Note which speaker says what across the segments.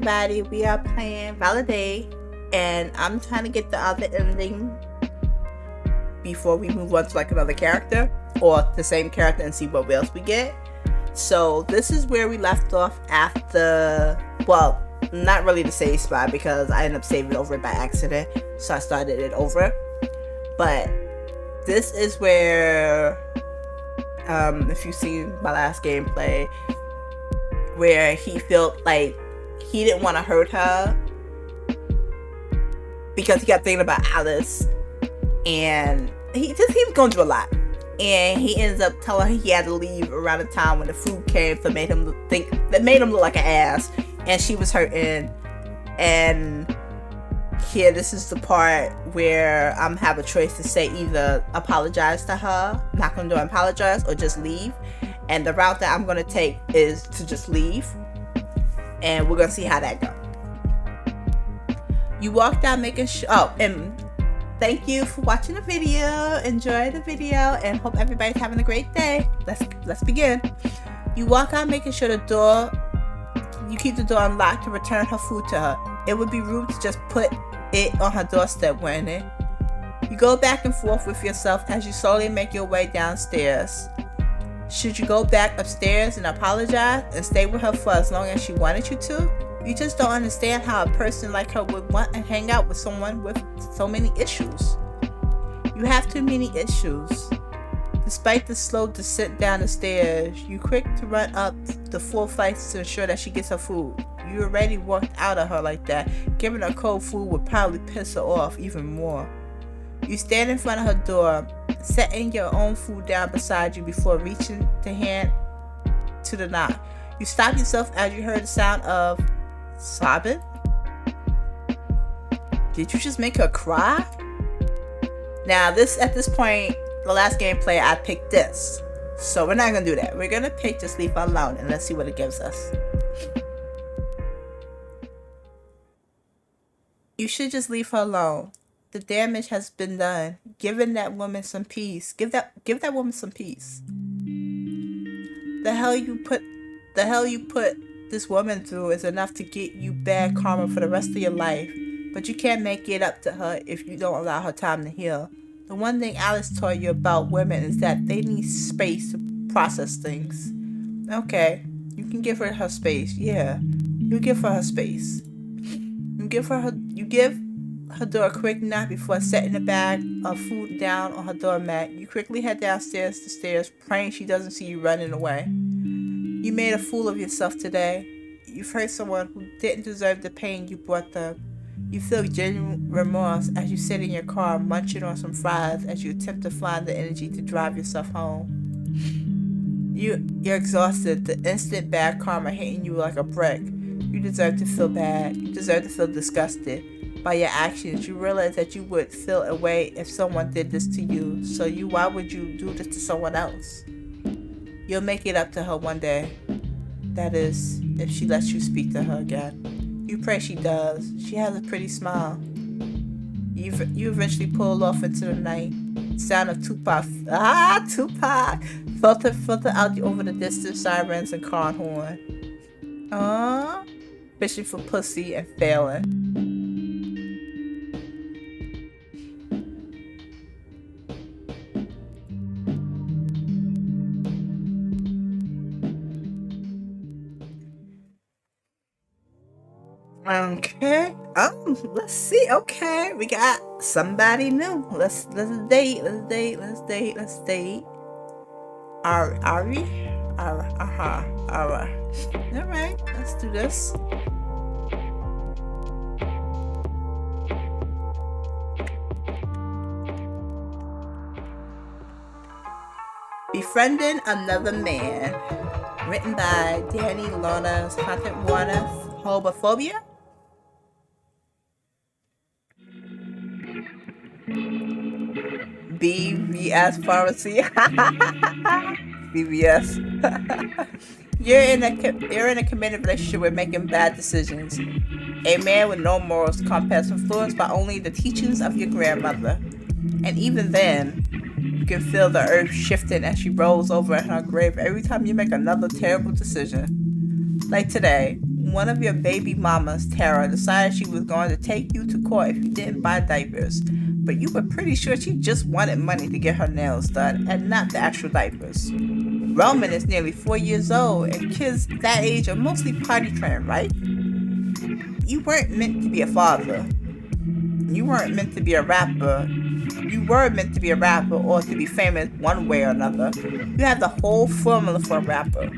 Speaker 1: everybody. We are playing ValiDate, and I'm trying to get the other ending before we move on to like another character or the same character and see what else we get. So this is where we left off after, well, not really the save spot because I ended up saving over it by accident, so I started it over. But this is where, if you've seen my last gameplay, where he felt like he didn't want to hurt her because he kept thinking about Alice, and he was going through a lot, and he ends up telling her he had to leave around the time when the food came that made him look like an ass, and she was hurting. And here, this is the part where I'm have a choice to say either apologize to her, knock on the door and apologize, or just leave. And the route that I'm going to take is to just leave. And we're going to see how that goes. You walked out making sure... Oh, and thank you for watching the video. Enjoy the video and hope everybody's having a great day. Let's begin. You walk out making sure you keep the door unlocked to return her food to her. It would be rude to just put it on her doorstep, wouldn't it? You go back and forth with yourself as you slowly make your way downstairs. Should you go back upstairs and apologize and stay with her for as long as she wanted you to? You just don't understand how a person like her would want to hang out with someone with so many issues. You have too many issues. Despite the slow descent down the stairs, you quick to run up the 4 flights to ensure that she gets her food. You already walked out of her like that. Giving her cold food would probably piss her off even more. You stand in front of her door, setting your own food down beside you before reaching the hand to the knock. You stop yourself as you heard the sound of sobbing. Did you just make her cry? Now at this point, the last gameplay, I picked this. So we're not going to do that. We're going to pick just leave her alone and let's see what it gives us. You should just leave her alone. The damage has been done. Giving that woman some peace. Give that woman some peace. The hell you put this woman through is enough to get you bad karma for the rest of your life. But you can't make it up to her if you don't allow her time to heal. The one thing Alice taught you about women is that they need space to process things. Okay, you can give her space. Yeah, you give her space. You give her door a quick knock before setting the bag of food down on her doormat. You quickly head downstairs the stairs, praying she doesn't see you running away. You made a fool of yourself today. You've hurt someone who didn't deserve the pain you brought them. You feel genuine remorse as you sit in your car munching on some fries as you attempt to find the energy to drive yourself home. You're exhausted, the instant bad karma hitting you like a brick. You deserve to feel bad. You deserve to feel disgusted by your actions. You realize that you would feel a way if someone did this to you. So why would you do this to someone else? You'll make it up to her one day. That is, if she lets you speak to her again. You pray she does. She has a pretty smile. You eventually pull off into the night. Sound of Tupac. Tupac! Filter out over the distant sirens and car horn. Fishing for pussy and failing. Okay. Let's see. Okay, we got somebody new. Let's date. Ari. Alright. Let's do this. Befriending Another Man. Written by Danny Lona's Content Warner. Homophobia. BVS Pharmacy. BVS. You're in a committed relationship with making bad decisions. A man with no morals, compass, influenced by only the teachings of your grandmother. And even then, you can feel the earth shifting as she rolls over in her grave every time you make another terrible decision. Like today, one of your baby mamas, Tara, decided she was going to take you to court if you didn't buy diapers. But you were pretty sure she just wanted money to get her nails done and not the actual diapers. Roman is nearly 4 years old, and kids that age are mostly potty trained, right? You weren't meant to be a father. You weren't meant to be a rapper. You were meant to be a rapper or to be famous one way or another. You had the whole formula for a rapper.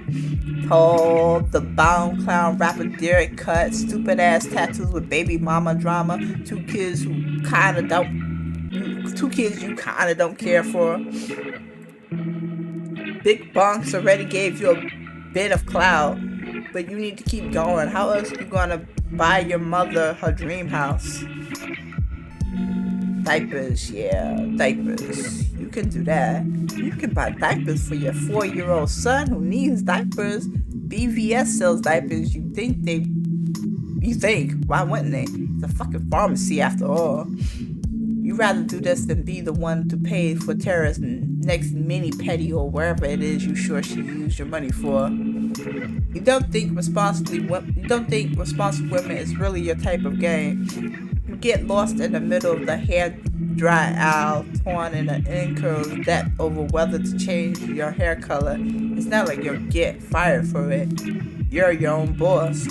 Speaker 1: Tall, the bound clown rapper Derek cut, stupid ass tattoos with baby mama drama, two kids you kinda don't care for. Big bonks already gave you a bit of clout, but you need to keep going. How else are you gonna buy your mother her dream house? Diapers, yeah, diapers. You can do that. You can buy diapers for your 4-year-old son who needs diapers. BVS sells diapers. You think, why wouldn't they? It's a fucking pharmacy after all. You'd rather do this than be the one to pay for Tara's next mini petty or wherever it is you sure she used your money for. You don't think responsible women is really your type of game. You get lost in the middle of the hair dry aisle, torn in an in-curls depth over whether to change your hair color. It's not like you'll get fired for it. You're your own boss.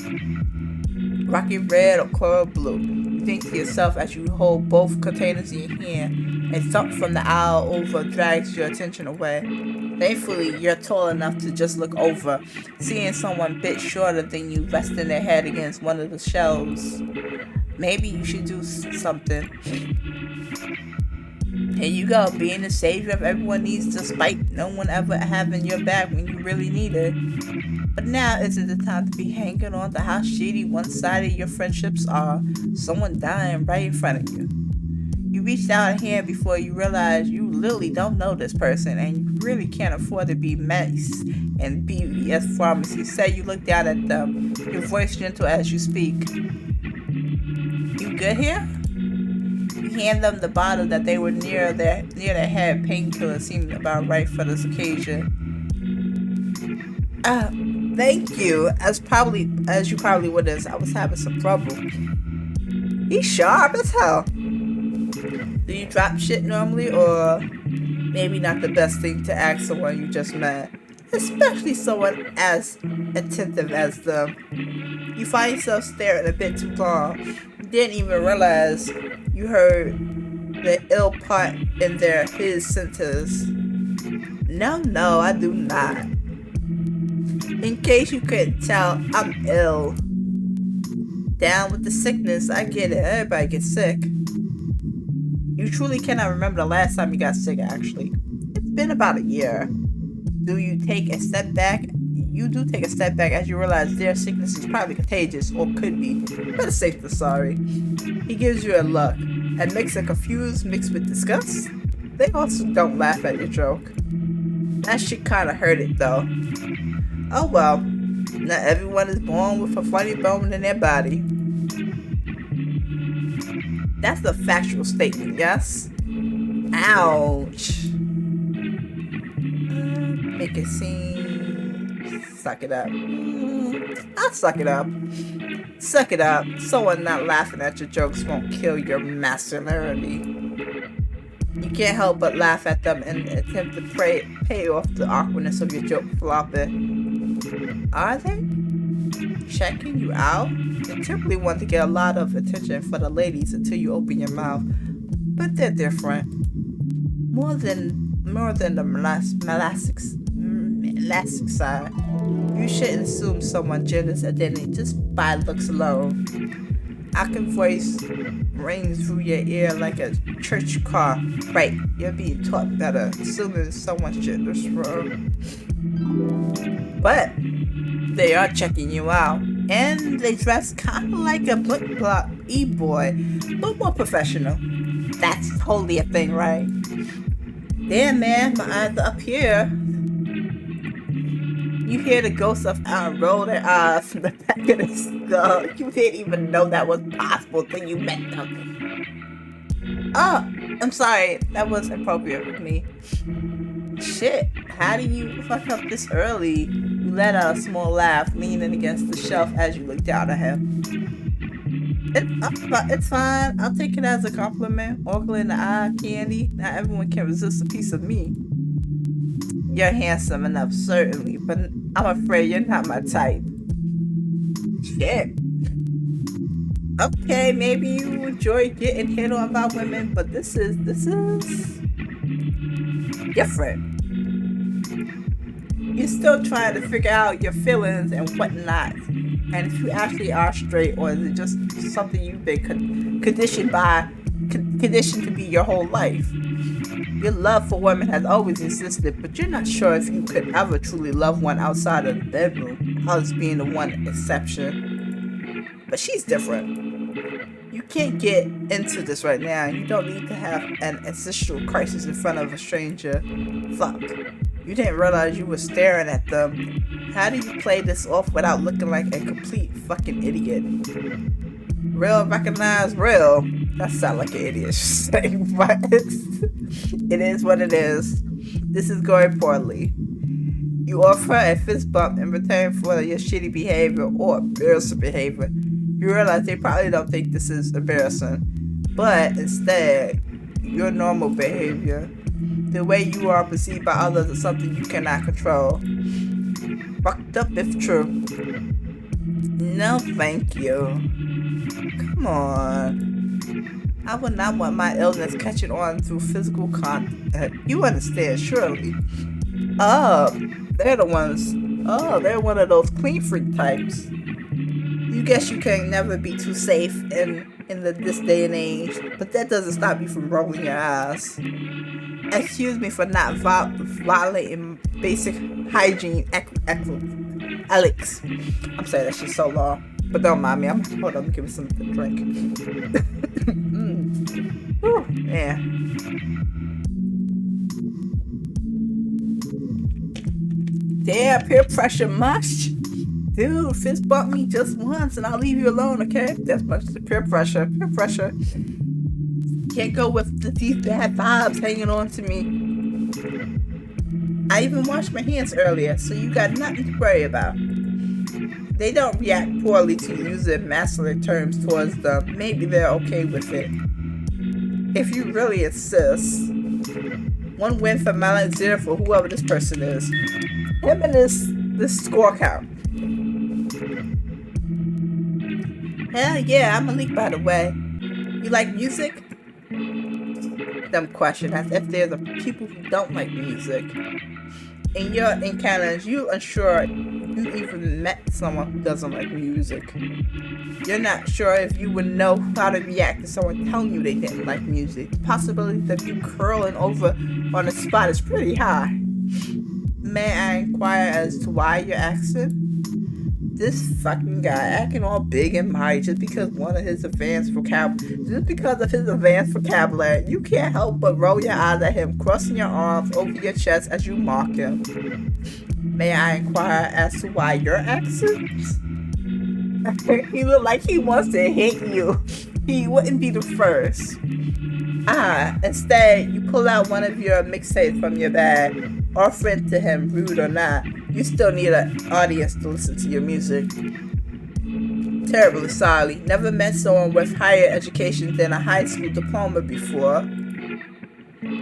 Speaker 1: Rocky red or coral blue. You think to yourself as you hold both containers in your hand, and thump from the aisle over drags your attention away. Thankfully, you're tall enough to just look over, seeing someone a bit shorter than you resting their head against one of the shelves. Maybe you should do something. Here you go, being the savior of everyone needs despite no one ever having your back when you really need it. But now isn't the time to be hanging on to how shitty one-sided your friendships are. Someone dying right in front of you. You reached out a hand before you realize you literally don't know this person and you really can't afford to be nice and BVS pharmacy. Say you look down at them, your voice gentle as you speak. You good here? You hand them the bottle that they were near their head. Painkiller seemed about right for this occasion. Thank you. As you probably would have, I was having some trouble. He's sharp as hell. Do you drop shit normally, or maybe not the best thing to ask someone you just met, especially someone as attentive as them? You find yourself staring a bit too long. You didn't even realize you heard the ill part in his sentence. No, I do not. In case you couldn't tell, I'm ill. Down with the sickness, I get it. Everybody gets sick. You truly cannot remember the last time you got sick, actually. It's been about a year. Do you take a step back? You do take a step back as you realize their sickness is probably contagious, or could be, but it's safe to sorry. He gives you a look, and makes a confused mix with disgust. They also don't laugh at your joke. That shit kinda hurt it, though. Oh well, not everyone is born with a funny bone in their body. That's a factual statement, yes? Ouch. Make it seem... Suck it up. I'll suck it up. Suck it up. Someone not laughing at your jokes won't kill your masculinity. You can't help but laugh at them and attempt to pay off the awkwardness of your joke flopping. Are they? Checking you out? They typically want to get a lot of attention for the ladies until you open your mouth, but they're different. More than the elastic side. You shouldn't assume someone's gender's identity just by looks alone. Awkward voice rings through your ear like a church car. Right, you're being taught better, assuming someone's gender's wrong. But they are checking you out, and they dress kind of like a blip-blop e-boy, but more professional. That's totally a thing, right? Damn, man, my eyes are up here. You hear the ghost of Alan roll their eyes from the back of the skull. You didn't even know that was possible till you met them. Oh, I'm sorry. That was inappropriate with me. Shit, how do you fuck up this early? You let out a small laugh, leaning against the shelf as you look down at him. It's fine. I'll take it as a compliment. Ogle in the eye, candy. Not everyone can resist a piece of me. You're handsome enough, certainly, but I'm afraid you're not my type. Shit. Okay, maybe you enjoy getting hit on by women, but this is different. You're still trying to figure out your feelings and whatnot, and if you actually are straight, or is it just something you've been conditioned to be your whole life. Your love for women has always existed, but you're not sure if you could ever truly love one outside of the bedroom, us being the one exception. But she's different. You can't get into this right now. You don't need to have an existential crisis in front of a stranger. Fuck. You didn't realize you were staring at them. How do you play this off without looking like a complete fucking idiot? Real recognize real. That sounds like an idiot saying, but it is what it is. This is going poorly. You offer a fist bump in return for your shitty behavior or embarrassing behavior. You realize they probably don't think this is embarrassing, but instead, your normal behavior, the way you are perceived by others, is something you cannot control. Fucked up if true. No, thank you. Come on. I would not want my illness catching on through physical contact. You understand, surely. Oh, they're one of those clean freak types. You guess you can never be too safe in this day and age, but that doesn't stop you from rolling your eyes. Excuse me for not violating basic hygiene ethics. I'm sorry, that shit's so long. But don't mind me. Hold on, give me something to drink. Whew, yeah. Damn, peer pressure much? Dude, fist bump me just once and I'll leave you alone, okay? That's much the peer pressure. Peer pressure. Can't go with these bad vibes hanging on to me. I even washed my hands earlier, so you got nothing to worry about. They don't react poorly to using masculine terms towards them. Maybe they're okay with it. If you really insist. 1 win for Malik, 0 for whoever this person is. Him and this score count. Hell yeah, I'm Malik, by the way. You like music? Dumb question, as if there's people who don't like music. In your encounters, you unsure you even met someone who doesn't like music. You're not sure if you would know how to react to someone telling you they didn't like music. The possibility of you curling over on the spot is pretty high. May I inquire as to why you're asking? This fucking guy acting all big and mighty just because of his advanced vocabulary. You can't help but roll your eyes at him, crossing your arms over your chest as you mock him. May I inquire as to why you're asking? He look like he wants to hit you. He wouldn't be the first. Instead, you pull out one of your mixtapes from your bag, offering to him, rude or not. You still need an audience to listen to your music. Terribly sorry. Never met someone with higher education than a high school diploma before.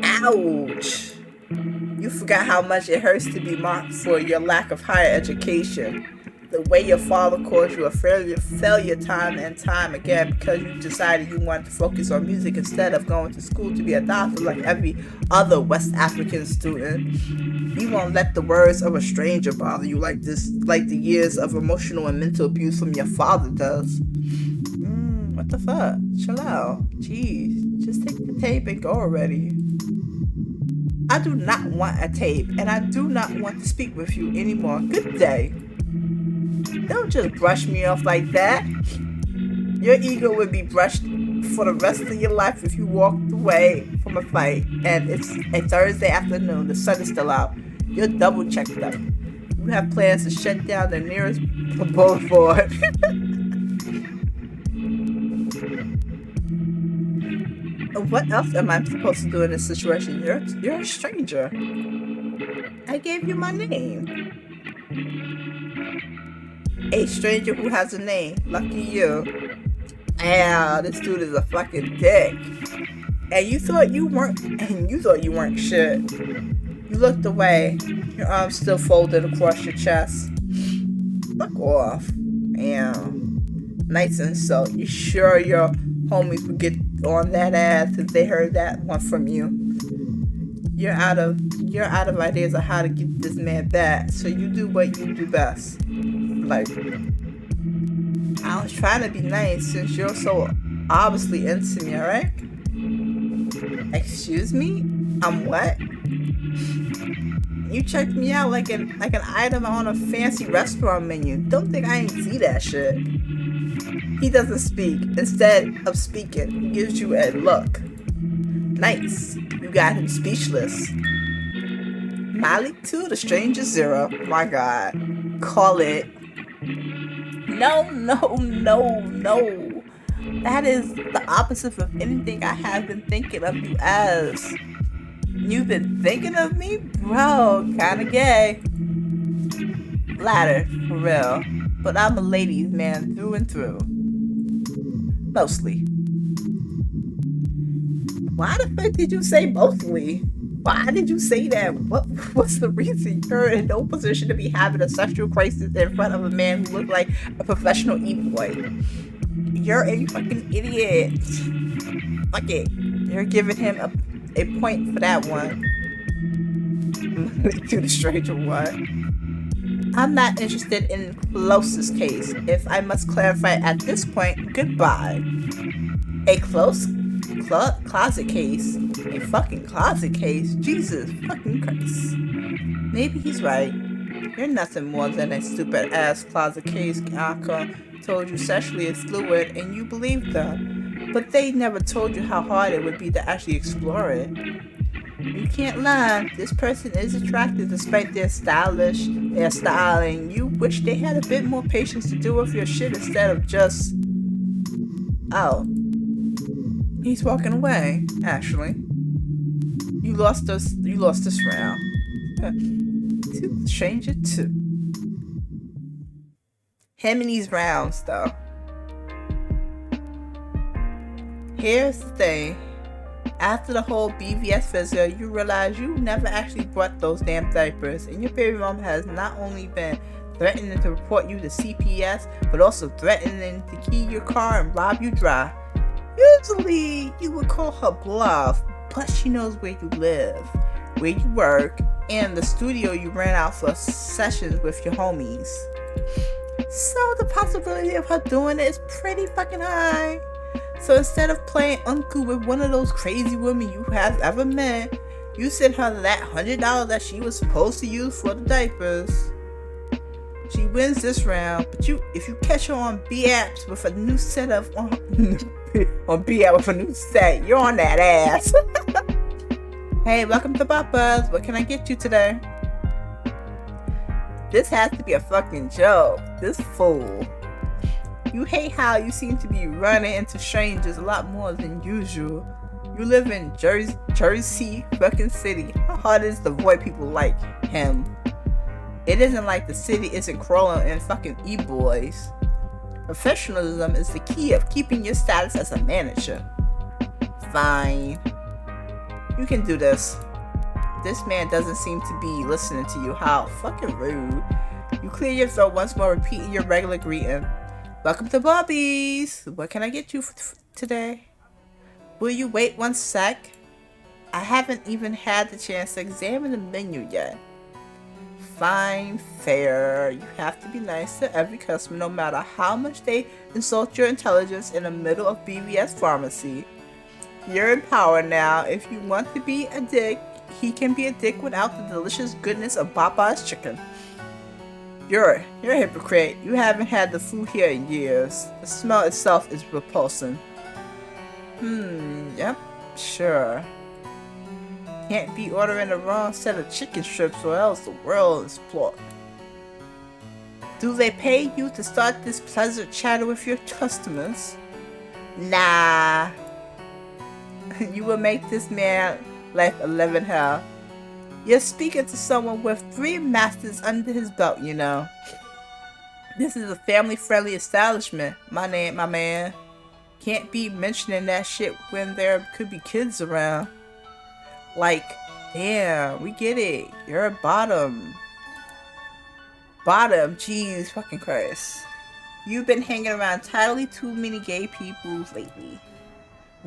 Speaker 1: Ouch. You forgot how much it hurts to be mocked for your lack of higher education. The way your father calls you a failure time and time again because you decided you wanted to focus on music instead of going to school to be a doctor like every other West African student. You won't let the words of a stranger bother you like the years of emotional and mental abuse from your father does. What the fuck? Chill out. Jeez, just take the tape and go already. I do not want a tape, and I do not want to speak with you anymore. Good day. Don't just brush me off like that. Your ego would be brushed for the rest of your life if you walked away from a fight and it's a Thursday afternoon, the sun is still out. You're double checked up. You have plans to shut down the nearest boulevard. What else am I supposed to do in this situation? You're a stranger. I gave you my name. A stranger who has a name. Lucky you. Yeah, this dude is a fucking dick. And you thought you weren't shit. You looked away, your arms still folded across your chest. Fuck off. Damn. Nice insult. You sure your homies would get on that ass if they heard that one from you? You're out of ideas of how to get this man back, so you do what you do best. Like, I was trying to be nice since you're so obviously into me, alright? Excuse me? I'm what? You checked me out like an item on a fancy restaurant menu. Don't think I ain't see that shit. He doesn't speak. Instead of speaking, he gives you a look. Nice. You got him speechless. Malik 2, the stranger 0. My god. Call it. No. That is the opposite of anything I have been thinking of you as. You've been thinking of me? Bro, kinda gay. Flattered, for real. But I'm a ladies' man through and through. Mostly. Why the fuck did you say mostly? Why did you say that? What's the reason? You're in no position to be having a sexual crisis in front of a man who looked like a professional e-boy. You're a fucking idiot. Fuck it. You're giving him a point for that one. To the stranger, what? I'm not interested in closest case. If I must clarify at this point, goodbye. A close closet case? A fucking closet case? Jesus fucking Christ. Maybe he's right. You're nothing more than a stupid ass closet case. Aka told you sexually is fluid and you believed them. But they never told you how hard it would be to actually explore it. You can't lie. This person is attractive despite their styling. You wish they had a bit more patience to deal with your shit instead of just... Oh. He's walking away, actually. You lost this round. To stranger 2. Him and these rounds, though. Here's the thing. After the whole BVS visit, you realize you never actually brought those damn diapers, and your baby mom has not only been threatening to report you to CPS, but also threatening to key your car and rob you dry. Usually, you would call her bluff, but she knows where you live, where you work, and the studio you ran out for sessions with your homies. So the possibility of her doing it is pretty fucking high. So instead of playing uncle with one of those crazy women you have ever met, you sent her that $100 that she was supposed to use for the diapers. She wins this round, but if you catch her on B-apps with a new set of on B-app with a new set, you're on that ass. Hey, welcome to Papa's. What can I get you today? This has to be a fucking joke. This fool. You hate how you seem to be running into strangers a lot more than usual. You live in Jercy fucking City. How hard is it to avoid people like him? It isn't like the city isn't crawling in fucking e-boys. Professionalism is the key of keeping your status as a manager. Fine. You can do this. This man doesn't seem to be listening to you. How fucking rude. You clear your throat once more, repeating your regular greeting. Welcome to Bobby's. What can I get you today? Will you wait 1 sec? I haven't even had the chance to examine the menu yet. Fine, fair. You have to be nice to every customer no matter how much they insult your intelligence in the middle of BVS pharmacy. You're in power now. If you want to be a dick, he can be a dick without the delicious goodness of Popeye's chicken. You're a hypocrite. You haven't had the food here in years. The smell itself is repulsing. Yep, sure. Can't be ordering the wrong set of chicken strips or else the world is flawed. Do they pay you to start this pleasant chatter with your customers? Nah. You will make this man life a living hell. You're speaking to someone with 3 masters under his belt, you know. This is a family-friendly establishment, my man. Can't be mentioning that shit when there could be kids around. Like, damn, we get it. You're a bottom. Bottom, jeez fucking Christ. You've been hanging around entirely too many gay people lately.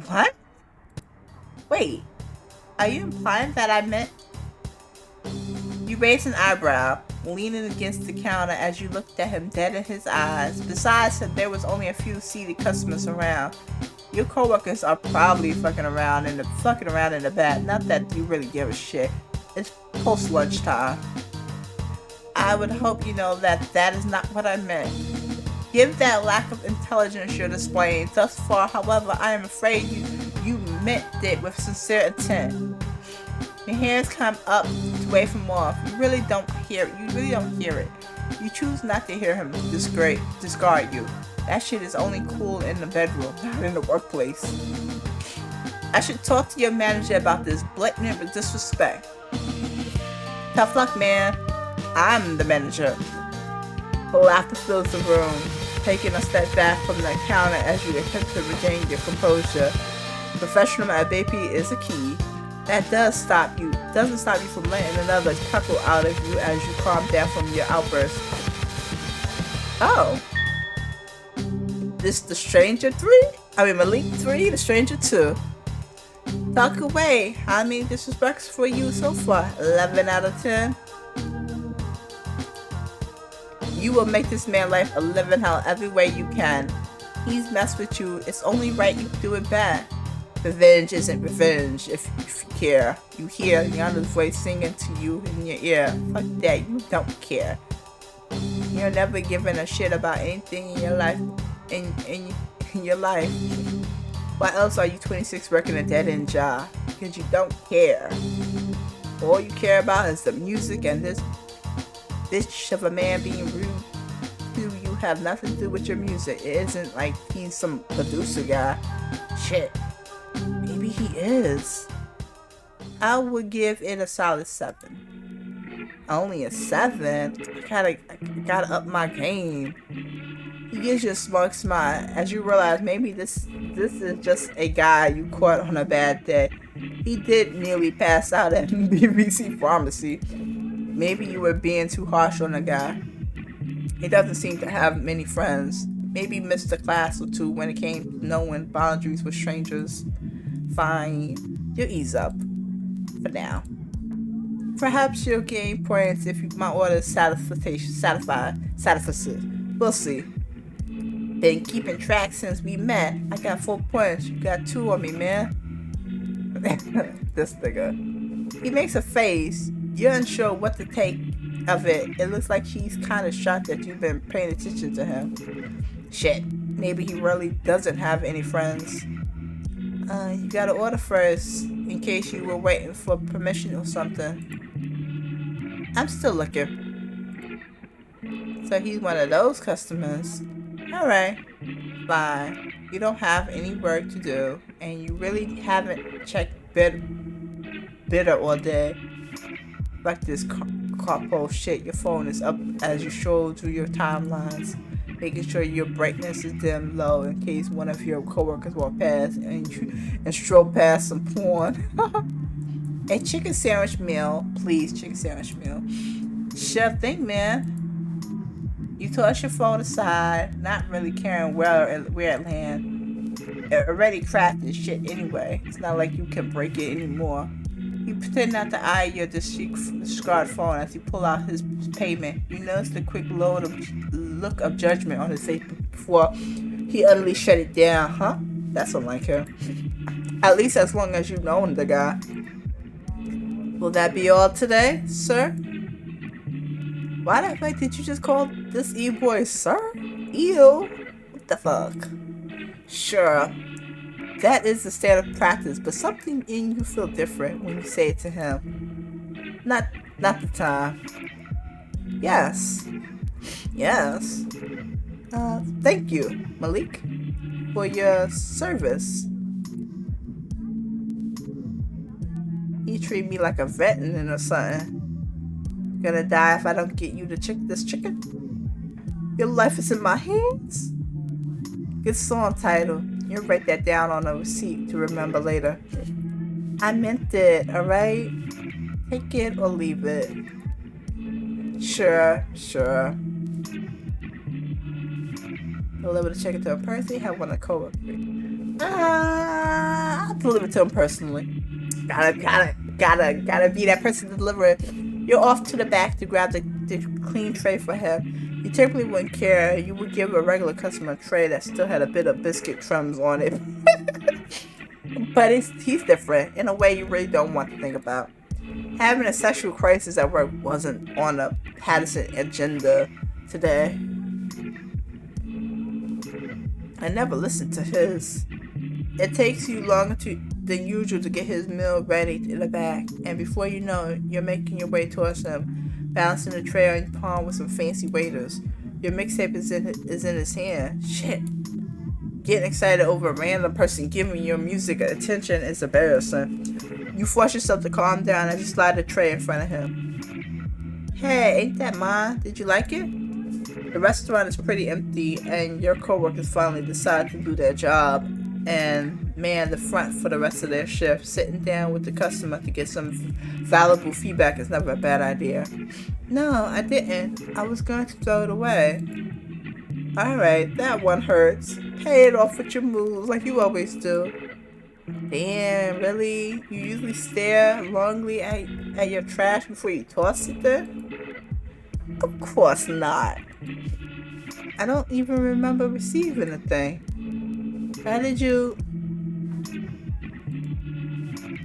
Speaker 1: What? Wait, are you implying that I meant... You raised an eyebrow, leaning against the counter as you looked at him dead in his eyes. Besides him, there was only a few seated customers around. Your coworkers are probably fucking around in the back. Not that you really give a shit. It's post lunchtime. I would hope you know that is not what I meant. Give that lack of intelligence you're displaying thus far. However, I am afraid you meant it with sincere intent. Your hands come up away from off. You really don't hear it. You choose not to hear him discard you. That shit is only cool in the bedroom, not in the workplace. I should talk to your manager about this blatant disrespect. Tough luck, man. I'm the manager. Laughter fills the room, taking a step back from the counter as you attempt to regain your composure. Professional at BP is a key. That doesn't stop you from letting another chuckle out of you as you calm down from your outburst. Oh. This the Stranger 3? Malik 3, the Stranger 2. Talk away. How many disrespects for you so far? 11 out of 10? You will make this man's life a living hell every way you can. He's messed with you. It's only right you do it back. Revenge isn't revenge if you care. You hear Yana's voice singing to you in your ear. Fuck that, you don't care. You're never giving a shit about anything in your life. In your life. Why else are you 26 working a dead-end job? Because you don't care. All you care about is the music and this bitch of a man being rude to you. Have nothing to do with your music. It isn't like he's some producer guy. Shit. Maybe he is. I would give it a solid 7. Only a 7? I gotta up my game. He gives you a smug smile as you realize maybe this is just a guy you caught on a bad day. He did nearly pass out at BBC Pharmacy. Maybe you were being too harsh on the guy. He doesn't seem to have many friends. Maybe missed a class or 2 when it came to knowing boundaries with strangers. Fine, you'll ease up. For now. Perhaps you'll gain points if my order is satisfied. We'll see. Been keeping track since we met. I got 4 points. You got 2 on me, man. This nigga. He makes a face. You're unsure what to take of it. It looks like he's kind of shocked that you've been paying attention to him. Shit. Maybe he really doesn't have any friends. You gotta order first, in case you were waiting for permission or something. I'm still looking. So he's one of those customers. Alright, fine. You don't have any work to do, and you really haven't checked bidder all day. Like this corpo shit, your phone is up as you stroll through your timelines, making sure your brightness is dim low in case one of your coworkers walk past and stroll past some porn. A chicken sandwich meal, please. Chicken sandwich meal. Sure thing, man. You toss your phone aside, not really caring where it lands. It already cracked this shit anyway. It's not like you can break it anymore. You pretend not to eye your discarded phone as he pull out his payment. You notice the quick look of judgment on his face before he utterly shut it down. Huh? That's unlike him. At least as long as you know the guy. Will that be all today, sir? Why the fuck did you just call this e-boy sir? Ew. What the fuck? Sure. That is the standard practice, but something in you feel different when you say it to him. Not the time. Yes. Yes. Thank you, Malik, for your service. He treat me like a veteran or something. Gonna die if I don't get you this chicken. Your life is in my hands. Good song title. You'll write that down on a receipt to remember later. I meant it, alright? Take it or leave it. Sure. Deliver the chicken to him personally. Have one of the coworkers. I'll deliver it to him personally. Gotta be that person to deliver it. You're off to the back to grab the clean tray for him. You typically wouldn't care. You would give a regular customer a tray that still had a bit of biscuit crumbs on it. But he's different in a way you really don't want to think about. Having a sexual crisis at work wasn't on the Patterson agenda today. I never listened to his. It takes you longer than usual to get his meal ready in the back, and before you know it, you're making your way towards him, balancing the tray on your palm with some fancy waiters. Your mixtape is in his hand. Shit. Getting excited over a random person giving your music attention is embarrassing. You force yourself to calm down as you slide the tray in front of him. Hey, ain't that mine? Did you like it? The restaurant is pretty empty, and your coworkers finally decide to do their job and man the front for the rest of their shift. Sitting down with the customer to get some valuable feedback is never a bad idea. No, I didn't. I was going to throw it away. Alright, that one hurts. Pay it off with your moves like you always do. Damn, really? You usually stare longingly at your trash before you toss it there? Of course not. I don't even remember receiving the thing. How did you...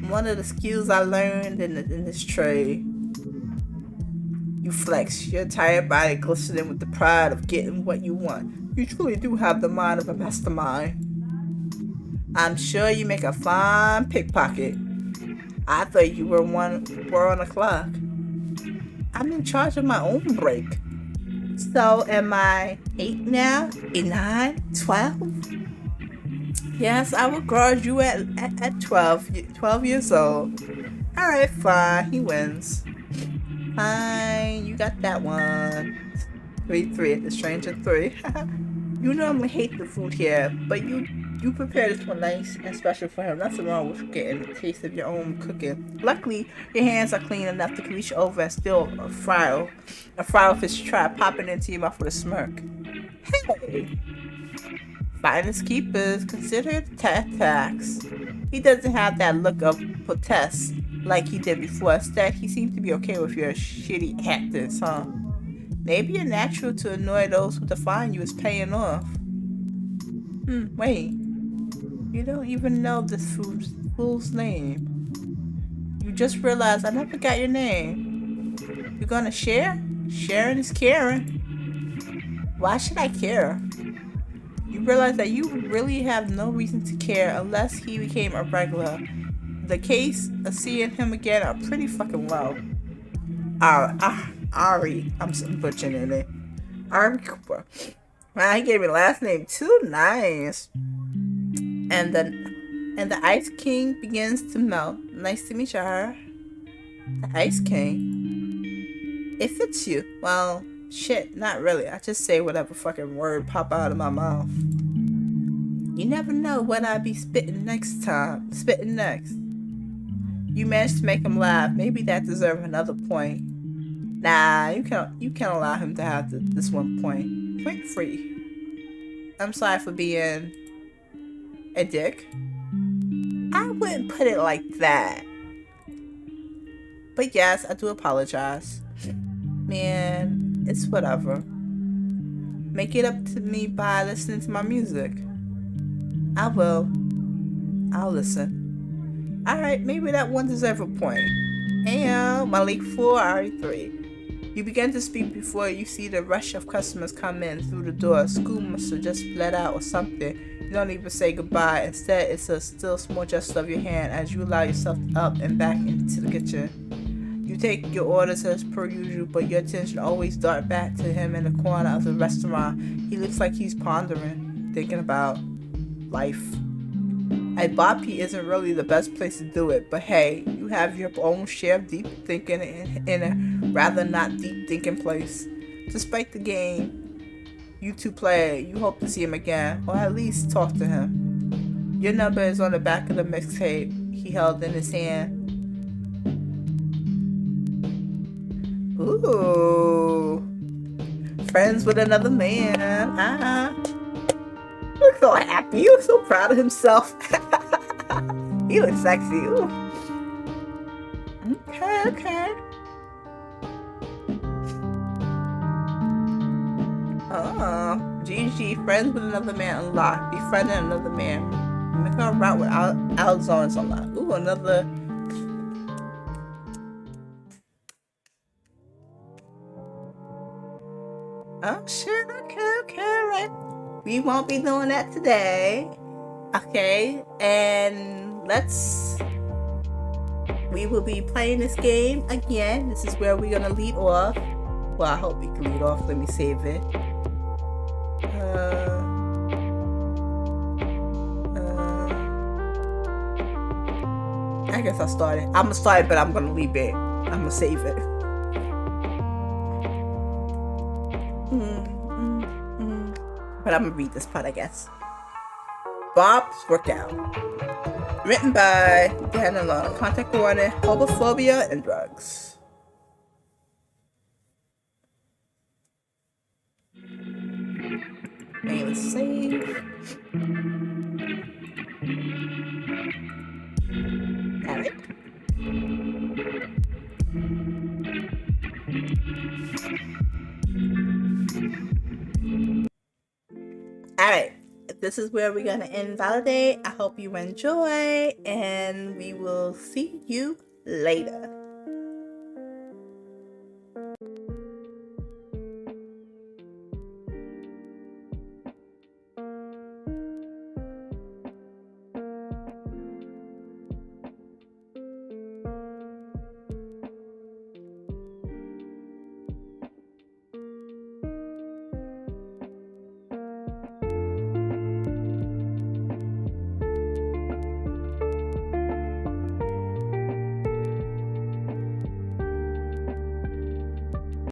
Speaker 1: One of the skills I learned in this trade. You flex, your entire body glistening with the pride of getting what you want. You truly do have the mind of a mastermind. I'm sure you make a fine pickpocket. I thought you were on the clock. I'm in charge of my own break. So am I 8 now? 8, 9, 12? Yes, I will guard you at 12 years old. Alright, fine. He wins. Fine, you got that one. 3 at the stranger 3. You normally hate the food here, but you prepared this one nice and special for him. Nothing wrong with getting a taste of your own cooking. Luckily, your hands are clean enough to reach over and steal a fry fish trap, popping into your mouth with a smirk. Hey! Finest keepers, consider it tax. He doesn't have that look of protest like he did before. Instead, he seems to be okay with your shitty actors, huh? Maybe you're natural to annoy those who define you as paying off. Wait. You don't even know this fool's name. You just realized I never got your name. You're gonna share? Sharing is caring. Why should I care? You realize that you really have no reason to care unless he became a regular. The case of seeing him again are pretty fucking low. Ari, I'm butchering it. Ari Cooper. Wow, he gave me the last name too. Nice. And the Ice King begins to melt. Nice to meet you, her. The Ice King. It fits you. Well, shit, not really. I just say whatever fucking word pop out of my mouth. You never know what I'll be spitting next. You managed to make him laugh. Maybe that deserves another point. Nah, you can't allow him to have this one point. Point free. I'm sorry for being a dick. I wouldn't put it like that. But yes, I do apologize. Man, it's whatever. Make it up to me by listening to my music. I will. I'll listen. Alright, maybe that one deserves a point. And Malik 4, Ari 3. You begin to speak before you see the rush of customers come in through the door. School must have just let out or something. You don't even say goodbye. Instead, it's a still small gesture of your hand as you allow yourself up and back into the kitchen. You take your orders as per usual, but your attention always darts back to him in the corner of the restaurant. He looks like he's pondering, thinking about life. A Boppy isn't really the best place to do it, but hey, you have your own share of deep thinking in a rather not deep thinking place. Despite the game you two play, you hope to see him again, or at least talk to him. Your number is on the back of the mixtape he held in his hand. Ooh. Friends with another man. He looks so happy. He looks so proud of himself. He looks sexy. Ooh. Okay. Oh, GG. Friends with another man unlocked. Befriending another man. Make a route with Alzones unlocked. Ooh, another. Oh shit, okay, right. We won't be doing that today. Okay, and we will be playing this game again. This is where we're gonna lead off. Well, I hope we can lead off. Let me save it. I guess I'll start it. I'm gonna start it, but I'm gonna leave it. I'm gonna save it. But I'm gonna read this part, I guess. Bob's Workout. Written by Dan Alone. Contact warning, homophobia and drugs. Okay, let's save. Alright. Alright, this is where we're gonna end ValiDate. I hope you enjoy, and we will see you later.